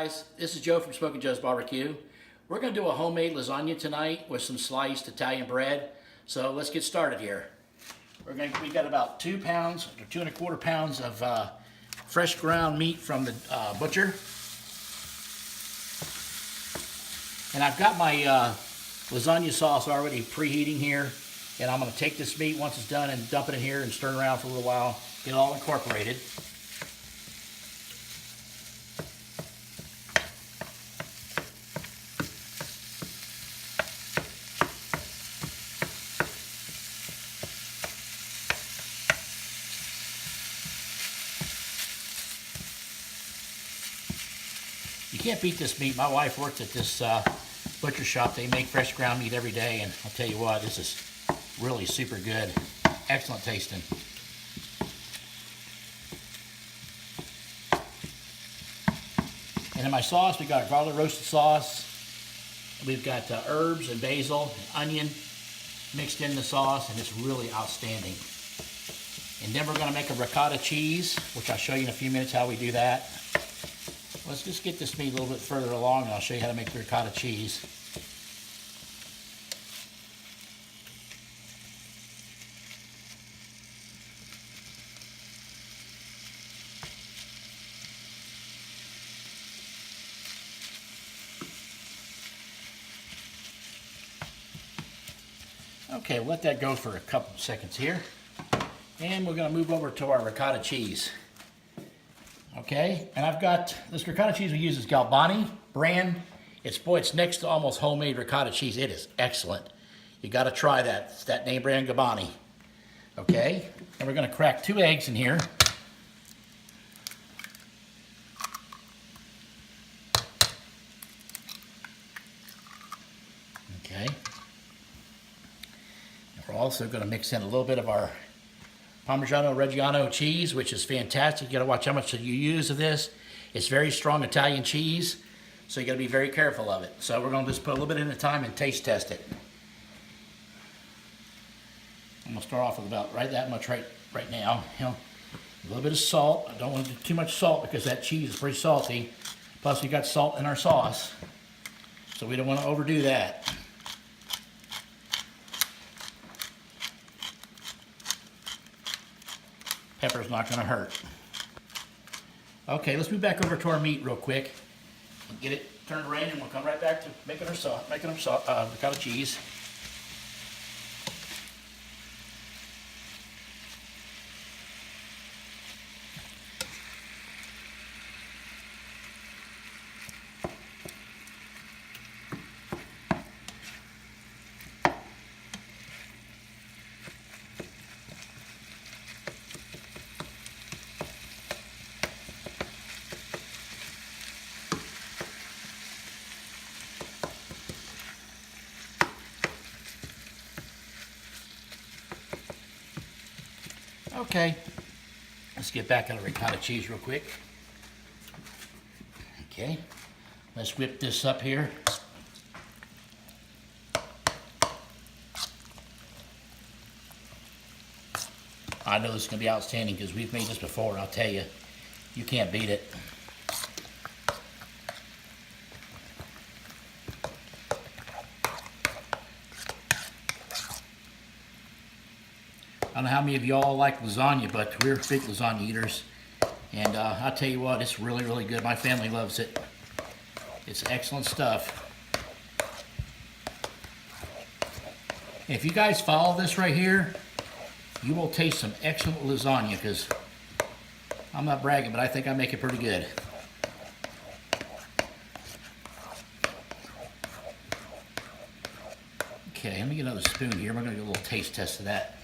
guys, this is Joe from Smokin Joe's Barbecue. We're going to do a homemade lasagna tonight with some sliced Italian bread. So let's get started here. We got about 2 pounds or 2¼ pounds of fresh ground meat from the butcher. And I've got my lasagna sauce already preheating here. And I'm going to take this meat once it's done and dump it in here and stir it around for a little while. Get it all incorporated. You can't beat this meat. My wife works at this butcher shop. They make fresh ground meat every day, and I'll tell you what, this is really super good. Excellent tasting. And in my sauce, we got a garlic roasted sauce. We've got herbs and basil and onion mixed in the sauce, and it's really outstanding. And then we're going to make a ricotta cheese, which I'll show you in a few minutes how we do that. Let's just get this meat a little bit further along, and I'll show you how to make the ricotta cheese. Okay, we'll let that go for a couple seconds here. And we're going to move over to our ricotta cheese. Okay, and I've got this ricotta cheese we use is Galbani brand. It's next to almost homemade ricotta cheese. It is excellent. You got to try that. It's that name brand Galbani. Okay, and we're going to crack 2 eggs in here. Okay. We're also going to mix in a little bit of our parmigiano reggiano cheese, which is fantastic. You got to watch how much you use of this. It's very strong Italian cheese, so you got to be very careful of it. So we're going to just put a little bit in at a time and taste test it. I'm going to start off with about right that much right now. You know, a little bit of salt. I don't want to do too much salt because that cheese is pretty salty. Plus we got salt in our sauce, so we don't want to overdo that. Pepper's not going to hurt. Okay, let's move back over to our meat real quick and get it turned around, and we'll come right back to making our ricotta cheese. Okay, let's get back on the ricotta cheese real quick. Okay, let's whip this up here. I know this is going to be outstanding because we've made this before, I'll tell you. You can't beat it. I don't know how many of y'all like lasagna, but we're big lasagna eaters. And I'll tell you what, it's really, really good. My family loves it. It's excellent stuff. And if you guys follow this right here, you will taste some excellent lasagna, because I'm not bragging, but I think I make it pretty good. Okay, let me get another spoon here. We're going to do a little taste test of that.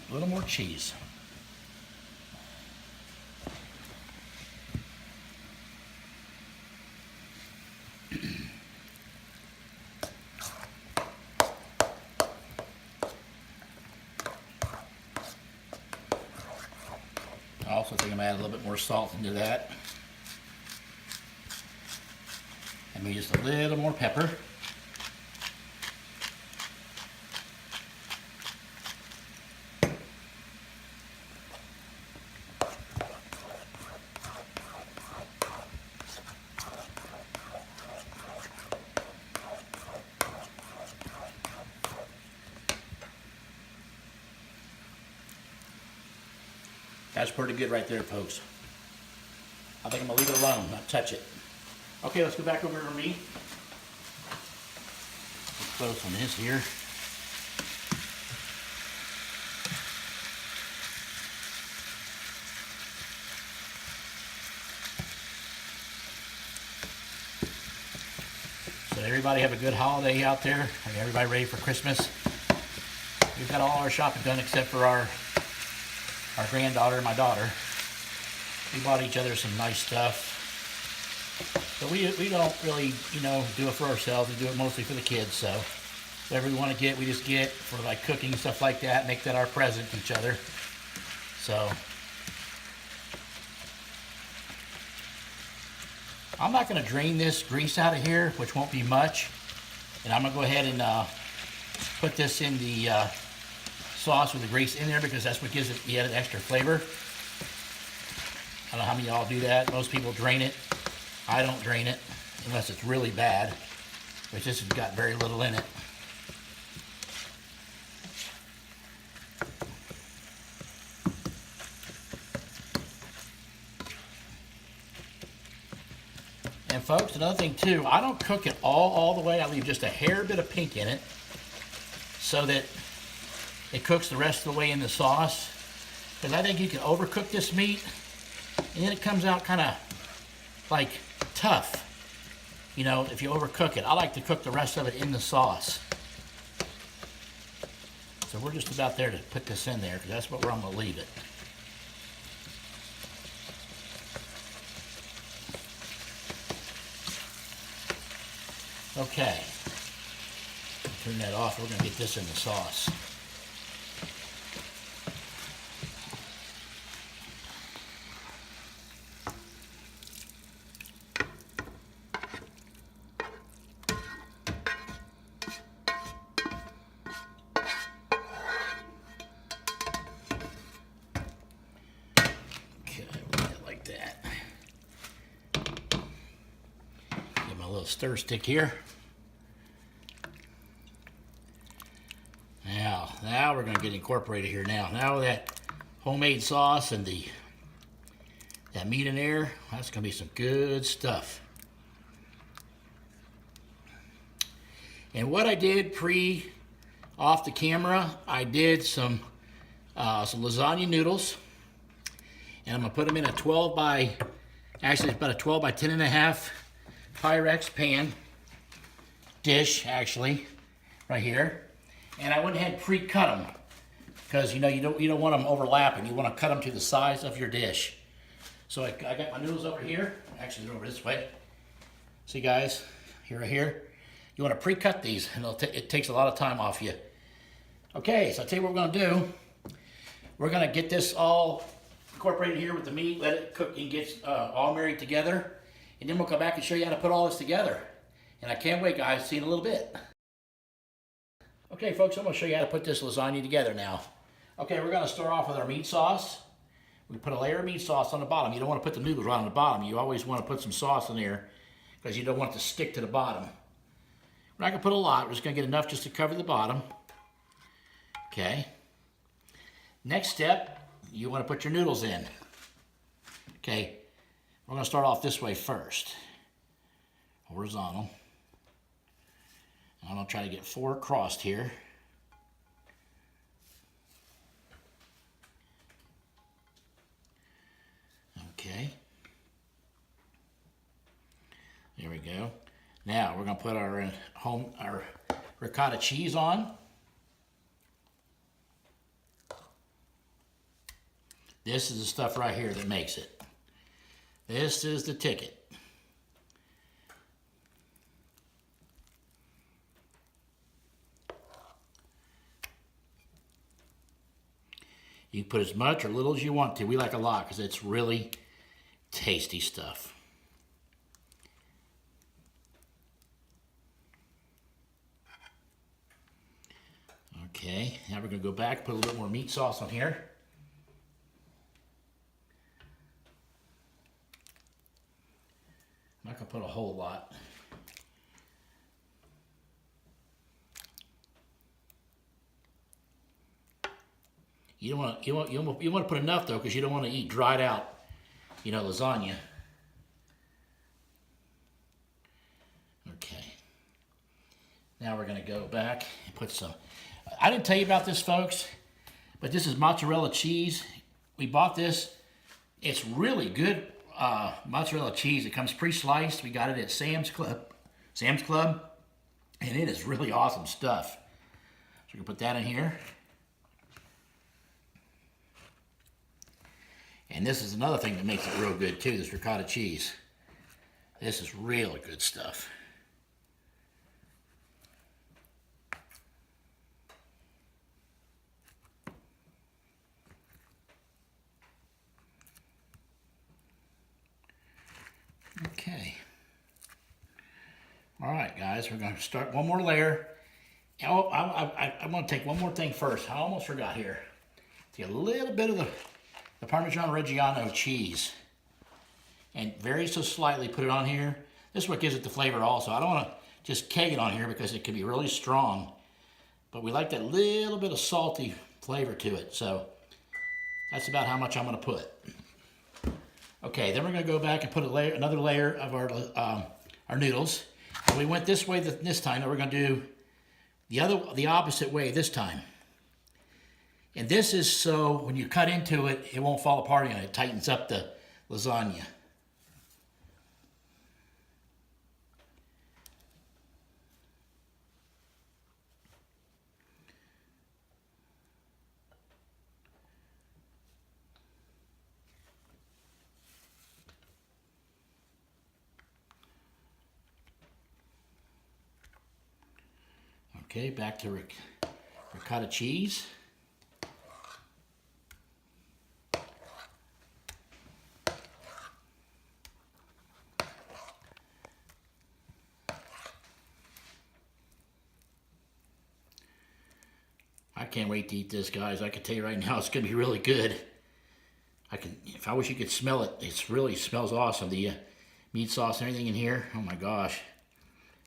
A little more cheese. I also think I'm going to add a little bit more salt into that. And maybe just a little more pepper. That's pretty good right there, folks. I think I'm gonna leave it alone, not touch it. Okay, let's go back over to meat. Get close on this here. So everybody have a good holiday out there. Everybody ready for Christmas? We've got all our shopping done except for our granddaughter and my daughter. We bought each other some nice stuff. But we don't really, you know, do it for ourselves. We do it mostly for the kids. So whatever we want to get, we just get for like cooking, stuff like that. Make that our present to each other. So I'm not going to drain this grease out of here, which won't be much. And I'm going to go ahead and put this in the sauce with the grease in there because that's what gives it the added extra flavor. I don't know how many of y'all do that. Most people drain it. I don't drain it unless it's really bad, which this has got very little in it. And folks, another thing too, I don't cook it all the way. I leave just a hair bit of pink in it so that it cooks the rest of the way in the sauce. Because I think you can overcook this meat and then it comes out kind of like tough. You know, if you overcook it. I like to cook the rest of it in the sauce. So we're just about there to put this in there because that's where I'm going to leave it. Okay, turn that off. We're going to get this in the sauce. Okay, we'll get it like that. Get my little stir stick here. Now we're going to get incorporated here now. Now with that homemade sauce and that meat in there, that's going to be some good stuff. And what I did off the camera, I did some lasagna noodles. And I'm going to put them in a 12 by, actually it's about a 12 by 10 and a half Pyrex pan dish, actually, right here. And I went ahead and pre-cut them because you know you don't want them overlapping. You want to cut them to the size of your dish. So I got my noodles over here. Actually, they're over this way. See, guys, right here. You want to pre-cut these, and it takes a lot of time off you. Okay, so I'll tell you what we're going to do. We're going to get this all incorporated here with the meat. Let it cook and get all married together, and then we'll come back and show you how to put all this together. And I can't wait, guys. See you in a little bit. Okay, folks, I'm going to show you how to put this lasagna together now. Okay, we're going to start off with our meat sauce. We put a layer of meat sauce on the bottom. You don't want to put the noodles right on the bottom. You always want to put some sauce in there because you don't want it to stick to the bottom. We're not going to put a lot. We're just going to get enough just to cover the bottom. Okay. Next step, you want to put your noodles in. Okay. We're going to start off this way first. Horizontal. I'm going to try to get 4 across here. Okay. There we go. Now we're going to put our ricotta cheese on. This is the stuff right here that makes it. This is the ticket. You can put as much or little as you want to. We like a lot because it's really tasty stuff. Okay, now we're going to go back, put a little bit more meat sauce on here. I'm not going to put a whole lot. You don't want you want to put enough though, because you don't want to eat dried out, lasagna. Okay. Now we're gonna go back and put some. I didn't tell you about this, folks, but this is mozzarella cheese. We bought this. It's really good mozzarella cheese. It comes pre-sliced. We got it at Sam's Club, and it is really awesome stuff. So we're gonna put that in here. And this is another thing that makes it real good too, this ricotta cheese. This is really good stuff. Okay. All right, guys, we're going to start one more layer. Oh, I'm going to take one more thing first. I almost forgot here. Take a little bit of the parmigiano reggiano cheese and very so slightly put it on here. This is what gives it the flavor also. I don't want to just keg it on here because it can be really strong, but we like that little bit of salty flavor to it. So that's about how much I'm going to put. Okay, then we're going to go back and put another layer of our noodles. And we went this way this time, and we're going to do the opposite way this time. And this is so when you cut into it, it won't fall apart and it tightens up the lasagna. Okay, back to ricotta cheese. I can't wait to eat this, guys. I can tell you right now, it's gonna be really good. I wish you could smell it. It really smells awesome. The meat sauce and everything in here. Oh my gosh.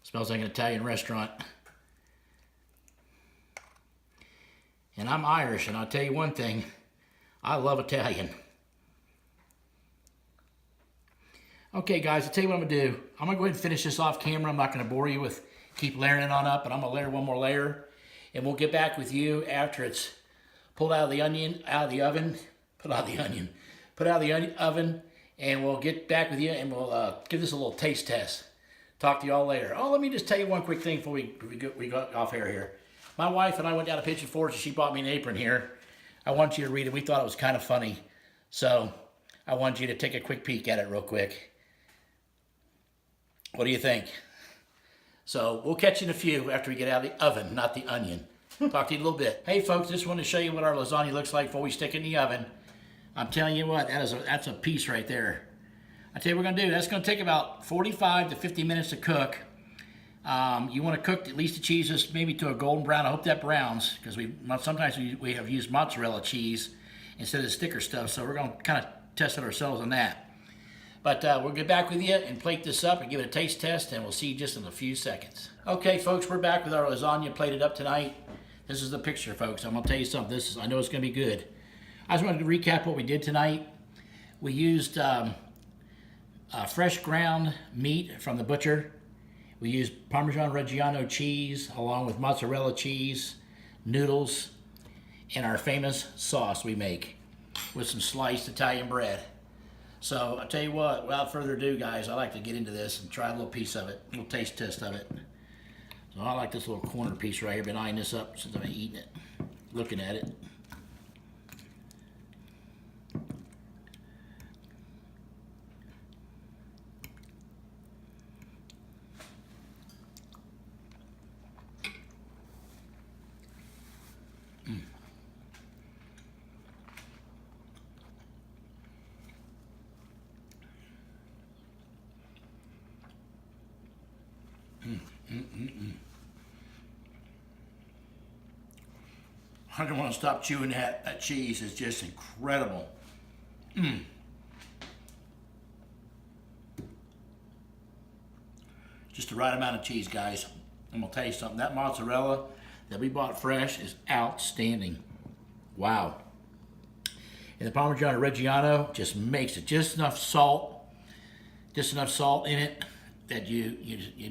It smells like an Italian restaurant. And I'm Irish, and I'll tell you one thing, I love Italian. Okay, guys, I'll tell you what I'm gonna do. I'm gonna go ahead and finish this off camera. I'm not gonna bore you with keep layering it on up, but I'm gonna layer one more layer, and we'll get back with you after it's pulled out of the oven, and we'll get back with you, and we'll give this a little taste test. Talk to you all later. Oh, let me just tell you one quick thing before we got off air here. My wife and I went down to Pigeon Forge and she bought me an apron here. I want you to read it. We thought it was kind of funny. So I want you to take a quick peek at it real quick. What do you think? So we'll catch you in a few after we get out of the oven, not the onion. Talk to you in a little bit. Hey folks, just want to show you what our lasagna looks like before we stick it in the oven. I'm telling you what, that's a piece right there. I tell you what we're going to do. That's going to take about 45 to 50 minutes to cook. You want to cook at least the cheeses maybe to a golden brown. I hope that browns, because sometimes we have used mozzarella cheese instead of the sticker stuff, so we're going to kind of test it ourselves on that. But we'll get back with you and plate this up and give it a taste test, and we'll see you just in a few seconds. Okay, folks, we're back with our lasagna plated up tonight. This is the picture, folks. I'm going to tell you something. I know it's going to be good. I just wanted to recap what we did tonight. We used fresh ground meat from the butcher. We used Parmigiano Reggiano cheese along with mozzarella cheese, noodles, and our famous sauce we make with some sliced Italian bread. So I'll tell you what, without further ado, guys, I like to get into this and try a little piece of it, a little taste test of it. So I like this little corner piece right here. Been eyeing this up since I've been eating it, looking at it. I don't want to stop chewing that cheese. It's just incredible. Just the right amount of cheese, guys. I'm going to tell you something. That mozzarella that we bought fresh is outstanding. Wow. And the Parmigiano Reggiano just makes it just enough salt in it that you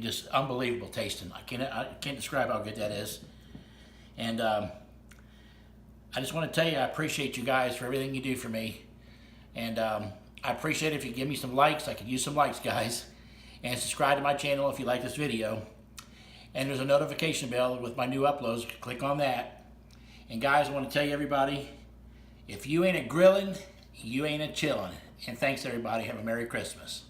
just unbelievable tasting. I can't describe how good that is. And I just want to tell you, I appreciate you guys for everything you do for me. And I appreciate it if you give me some likes. I could use some likes, guys. And subscribe to my channel if you like this video. And there's a notification bell with my new uploads. Click on that. And guys, I want to tell you, everybody, if you ain't a grilling, you ain't a chilling. And thanks, everybody. Have a Merry Christmas.